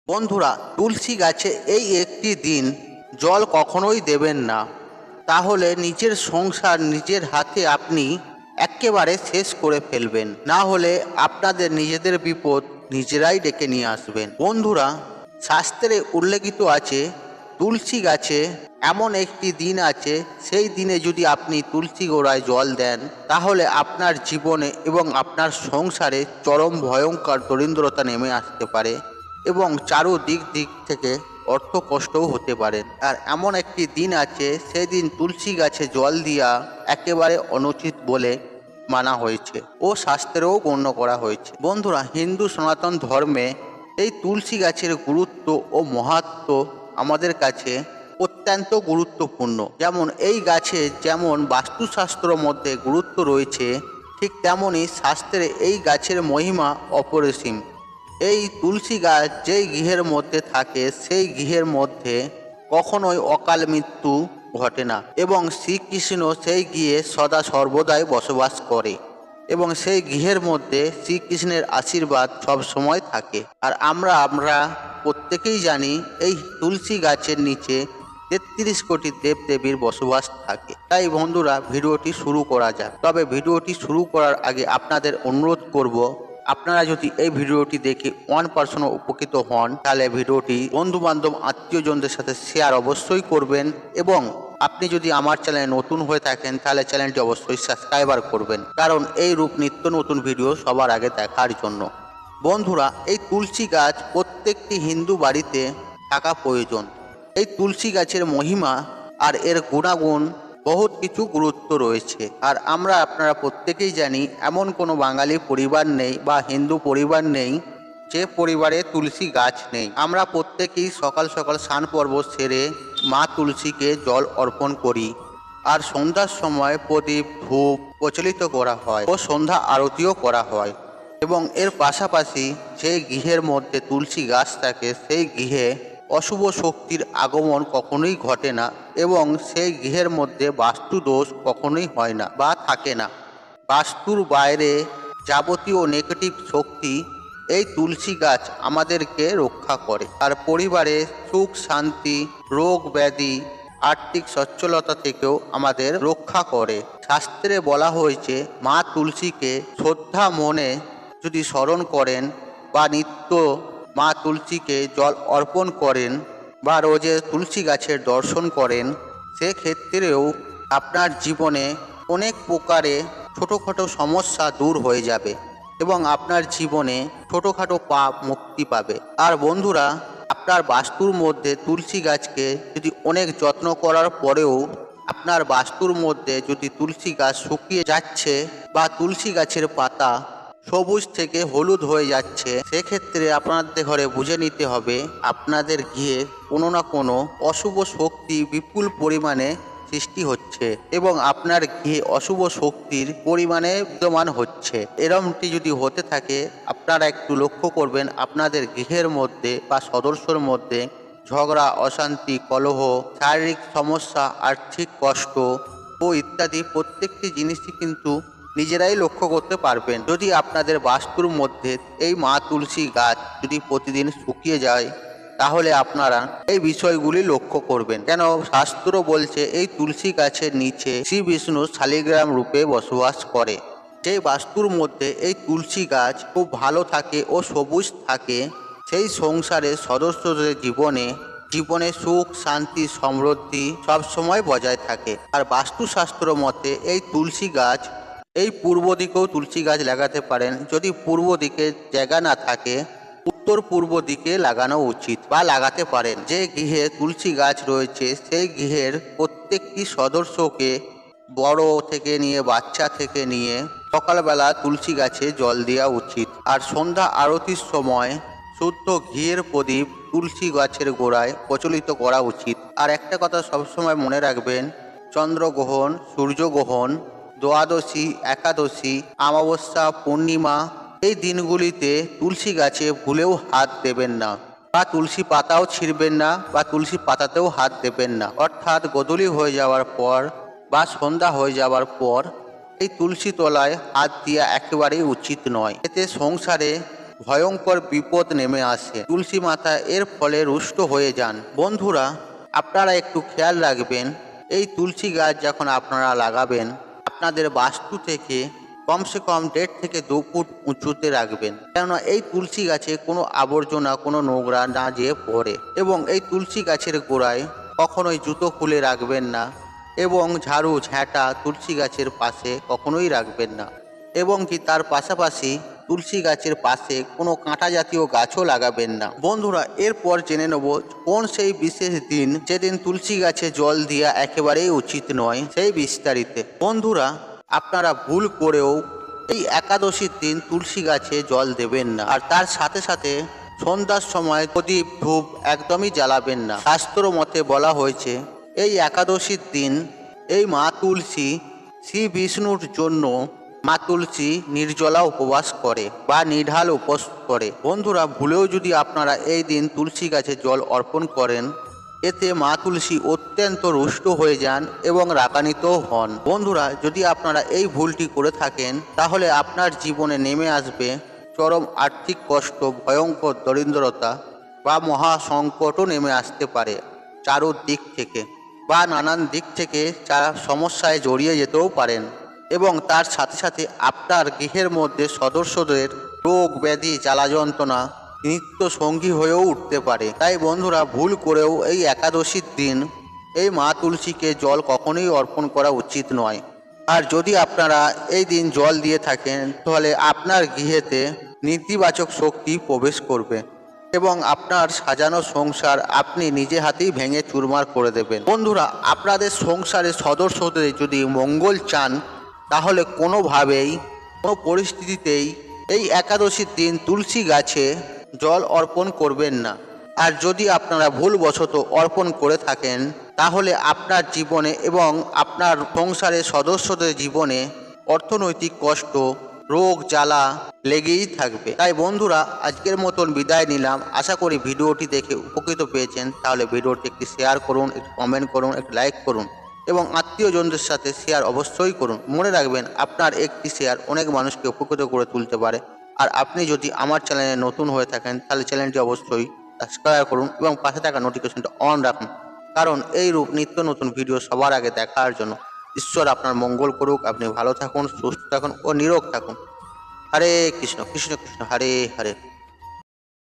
বন্ধুরা, তুলসী গাছে এই একটি দিন জল কখনোই দেবেন না, তাহলে নিজের সংসার নিজের হাতে আপনি একেবারে শেষ করে ফেলবেন। না হলে আপনাদের নিজেদের বিপদ নিজেরাই ডেকে নিয়ে আসবেন। বন্ধুরা, শাস্ত্রে উল্লেখিত আছে তুলসী গাছে এমন একটি দিন আছে, সেই দিনে যদি আপনি তুলসী গোড়ায় জল দেন, তাহলে আপনার জীবনে এবং আপনার সংসারে চরম ভয়ঙ্কর দরিদ্রতা নেমে আসতে পারে এবং চারুদিক থেকে অর্থ কষ্টও হতে পারে। আর এমন একটি দিন আছে, সেই দিন তুলসী গাছে জল দিয়া একেবারে অনুচিত বলে মানা হয়েছে ও শাস্ত্রেও গণ্য করা হয়েছে। বন্ধুরা, হিন্দু সনাতন ধর্মে এই তুলসী গাছের গুরুত্ব ও মাহাত্ম্য আমাদের কাছে অত্যন্ত গুরুত্বপূর্ণ। যেমন এই গাছে যেমন বাস্তুশাস্ত্র মধ্যে গুরুত্ব রয়েছে, ঠিক তেমনই শাস্ত্রে এই গাছের মহিমা অপরিসীম। এই তুলসী গাছ যেই গৃহের মধ্যে থাকে, সেই গৃহের মধ্যে কখনোই অকাল মৃত্যু ঘটে না এবং শ্রীকৃষ্ণ সেই গৃহে সদা সর্বদাই বসবাস করে এবং সেই গৃহের মধ্যে শ্রীকৃষ্ণের আশীর্বাদ সব সময় থাকে। আর আমরা প্রত্যেকেই জানি এই তুলসী গাছের নিচে ৩৩ কোটি দেবদেবীর বসবাস থাকে। তাই বন্ধুরা, ভিডিওটি শুরু করা যাক। তবে ভিডিওটি শুরু করার আগে আপনাদের অনুরোধ করব, আপনারা যদি এই ভিডিওটি দেখে 1% উপকৃত হন, তাহলে ভিডিওটি বন্ধু বান্ধব আত্মীয়জনদের সাথে শেয়ার অবশ্যই করবেন এবং আপনি যদি আমার চ্যানেলে নতুন হয়ে থাকেন, তাহলে চ্যানেলটি অবশ্যই সাবস্ক্রাইবার করবেন, কারণ এই রূপ নিত্য নতুন ভিডিও সবার আগে দেখার জন্য। বন্ধুরা, এই তুলসী গাছ প্রত্যেকটি হিন্দু বাড়িতে থাকা প্রয়োজন। এই তুলসী গাছের মহিমা আর এর গুণাগুণ বহুত কিছু গুরুত্ব রয়েছে। আর আপনারা প্রত্যেকেই জানি, এমন কোনো বাঙালি পরিবার নেই বা হিন্দু পরিবার নেই যে পরিবারে তুলসী গাছ নেই। আমরা প্রত্যেকেই সকাল সকাল স্নান পর্ব সেরে মা তুলসীকে জল অর্পণ করি আর সন্ধ্যার সময় প্রদীপ ধূপ প্রচলিত করা হয় ও সন্ধ্যা আরতিও করা হয়। এবং এর পাশাপাশি যে গৃহের মধ্যে তুলসী গাছ থাকে, সেই গৃহে অশুভ শক্তির আগমন কখনোই ঘটে না এবং সেই গৃহের মধ্যে বাস্তু দোষ কখনোই হয় না বা থাকে না। বাস্তুর বাইরে যাবতীয় নেগেটিভ শক্তি এই তুলসী গাছ আমাদেরকে রক্ষা করে আর পরিবারে সুখ শান্তি, রোগ ব্যাধি, আর্থিক সচ্ছলতা থেকেও আমাদের রক্ষা করে। শাস্ত্রে বলা হয়েছে, মা তুলসীকে শ্রদ্ধা মনে যদি স্মরণ করেন বা নিত্য মা তুলসীকে জল অর্পণ করেন বা রোজে তুলসী গাছের দর্শন করেন, সেক্ষেত্রেও আপনার জীবনে অনেক প্রকারে ছোটোখাটো সমস্যা দূর হয়ে যাবে এবং আপনার জীবনে ছোটোখাটো পাপ মুক্তি পাবে। আর বন্ধুরা, আপনার বাস্তুর মধ্যে তুলসী গাছকে যদি অনেক যত্ন করার পরেও আপনার বাস্তুর মধ্যে যদি তুলসী গাছ শুকিয়ে যাচ্ছে বা তুলসী গাছের পাতা সবুজ থেকে হলুদ হয়ে যাচ্ছে, সেক্ষেত্রে আপনাদের ঘরে বুঝে নিতে হবে আপনাদের গৃহে কোনো না কোনো অশুভ শক্তি বিপুল পরিমাণে সৃষ্টি হচ্ছে এবং আপনার গৃহে অশুভ শক্তির পরিমাণে বিদ্যমান হচ্ছে। এরমটি যদি হতে থাকে, আপনারা একটু লক্ষ্য করবেন আপনাদের গৃহের মধ্যে বা সদস্যর মধ্যে ঝগড়া, অশান্তি, কলহ, শারীরিক সমস্যা, আর্থিক কষ্ট ও ইত্যাদি প্রত্যেকটি জিনিসই কিন্তু নিজেরাই লক্ষ্য করতে পারবেন। যদি আপনাদের বাস্তুর মধ্যে এই মা তুলসী গাছ যদি প্রতিদিন শুকিয়ে যায়, তাহলে আপনারা এই বিষয়গুলি লক্ষ্য করবেন। কেন শাস্ত্র বলছে এই তুলসী গাছের নিচে শ্রী বিষ্ণু শালিগ্রাম রূপে বসবাস করে। যেই বাস্তুর মধ্যে এই তুলসী গাছ খুব ভালো থাকে ও সবুজ থাকে, সেই সংসারের সদস্যদের জীবনে সুখ শান্তি সমৃদ্ধি সবসময় বজায় থাকে। আর বাস্তুশাস্ত্র মতে এই তুলসী গাছ এই পূর্ব দিকেও তুলসী গাছ লাগাতে পারেন। যদি পূর্ব দিকে জায়গা না থাকে, উত্তর পূর্ব দিকে লাগানো উচিত বা লাগাতে পারেন। যে গৃহে তুলসী গাছ রয়েছে, সেই গৃহের প্রত্যেকটি সদস্যকে, বড় থেকে নিয়ে বাচ্চা থেকে নিয়ে, সকালবেলা তুলসী গাছে জল দেওয়া উচিত। আর সন্ধ্যা আরতির সময় শুদ্ধ ঘিয়ের প্রদীপ তুলসী গাছের গোড়ায় প্রচলিত করা উচিত। আর একটা কথা সবসময় মনে রাখবেন, চন্দ্রগ্রহণ, সূর্যগ্রহণ, দ্বাদশী, একাদশী, অমাবস্যা, পূর্ণিমা এই দিনগুলিতে তুলসী গাছে ভুলেও হাত দেবেন না বা তুলসী পাতাও ছিঁড়বেন না বা তুলসী পাতাতেও হাত দেবেন না। অর্থাৎ গোধূলি হয়ে যাওয়ার পর বা সন্ধ্যা হয়ে যাওয়ার পর এই তুলসী তলায় হাত দেওয়া একেবারেই উচিত নয়। এতে সংসারে ভয়ঙ্কর বিপদ নেমে আসে। তুলসী মাতা এর ফলে রুষ্ট হয়ে যান। বন্ধুরা, আপনারা একটু খেয়াল রাখবেন, এই তুলসী গাছ যখন আপনারা লাগাবেন আপনাদের বাস্তু থেকে কমসে কম 1.5 থেকে 2 ফুট উঁচুতে রাখবেন, কেননা এই তুলসী গাছে কোনো আবর্জনা কোনো নোংরা না যেয়ে পড়ে। এবং এই তুলসী গাছের গোড়ায় কখনোই জুতো খুলে রাখবেন না, এবং ঝাড়ু ঝ্যাঁটা তুলসী গাছের পাশে কখনোই রাখবেন না, এবং কি তার পাশাপাশি তুলসী গাছের পাশে কোনো কাঁটা জাতীয় গাছও লাগাবেন না। বন্ধুরা, এরপর জেনে নেব কোন সেই বিশেষ দিন যেদিন তুলসী গাছে জল দেওয়া একেবারেই উচিত নয়, সেই বিস্তারিত। বন্ধুরা, আপনারা ভুল করেও এই একাদশীর দিন তুলসী গাছে জল দেবেন না, আর তার সাথে সাথে সন্ধ্যার সময় প্রদীপ ধূপ একদমই জ্বালাবেন না। শাস্ত্র মতে বলা হয়েছে এই একাদশীর দিন এই মা তুলসী শ্রী বিষ্ণুর জন্য মা তুলসী নির্জলা উপবাস করে বা নিঢাল উপবাস করে। বন্ধুরা, ভুলেও যদি আপনারা এই দিন তুলসী গাছে জল অর্পণ করেন, এতে মা তুলসী অত্যন্ত রুষ্ট হয়ে যান এবং রাগান্বিতও হন। বন্ধুরা, যদি আপনারা এই ভুলটি করে থাকেন তাহলে আপনার জীবনে নেমে আসবে চরম আর্থিক কষ্ট, ভয়ঙ্কর দরিদ্রতা বা মহা সংকটও নেমে আসতে পারে চারদিক থেকে, বা নানান দিক থেকে সমস্যায় জড়িয়ে যেতেও পারেন। এবং তার সাথে সাথে আপনার গৃহের মধ্যে সদস্যদের রোগ ব্যাধি জ্বালা যন্ত্রণা নিত্য সঙ্গী হয়েও উঠতে পারে। তাই বন্ধুরা, ভুল করেও এই একাদশীর দিন এই মা তুলসীকে জল কখনোই অর্পণ করা উচিত নয়। আর যদি আপনারা এই দিন জল দিয়ে থাকেন তাহলে আপনার গৃহেতে নেতিবাচক শক্তি প্রবেশ করবে এবং আপনার সাজানো সংসার আপনি নিজে হাতেই ভেঙে চুরমার করে দেবেন। বন্ধুরা, আপনাদের সংসারের সদস্যদের যদি মঙ্গল চান তাহলে কোনোভাবেই কোনো পরিস্থিতিতেই এই একাদশীর দিন তুলসী গাছে জল অর্পণ করবেন না। আর যদি আপনারা ভুলবশত অর্পণ করে থাকেন তাহলে আপনার জীবনে এবং আপনার সংসারের সদস্যদের জীবনে অর্থনৈতিক কষ্ট, রোগ জ্বালা লেগেই থাকবে। তাই বন্ধুরা, আজকের মতন বিদায় নিলাম। আশা করি ভিডিওটি দেখে উপকৃত পেয়েছেন। তাহলে ভিডিওটি একটি শেয়ার করুন, একটি কমেন্ট করুন, একটি লাইক করুন এবং আত্মীয়জনদের সাথে শেয়ার অবশ্যই করুন। মনে রাখবেন, আপনার একটি শেয়ার অনেক মানুষকে উপকৃত করে তুলতে পারে। আর আপনি যদি আমার চ্যানেলে নতুন হয়ে থাকেন তাহলে চ্যানেলটি অবশ্যই সাবস্ক্রাইব করুন এবং পাশে থাকা নোটিফিকেশনটা অন রাখুন, কারণ এই রূপ নিত্য নতুন ভিডিও সবার আগে দেখার জন্য। ঈশ্বর আপনার মঙ্গল করুক। আপনি ভালো থাকুন, সুস্থ থাকুন ও নিরোগ থাকুন। হরে কৃষ্ণ কৃষ্ণ কৃষ্ণ হরে হরে।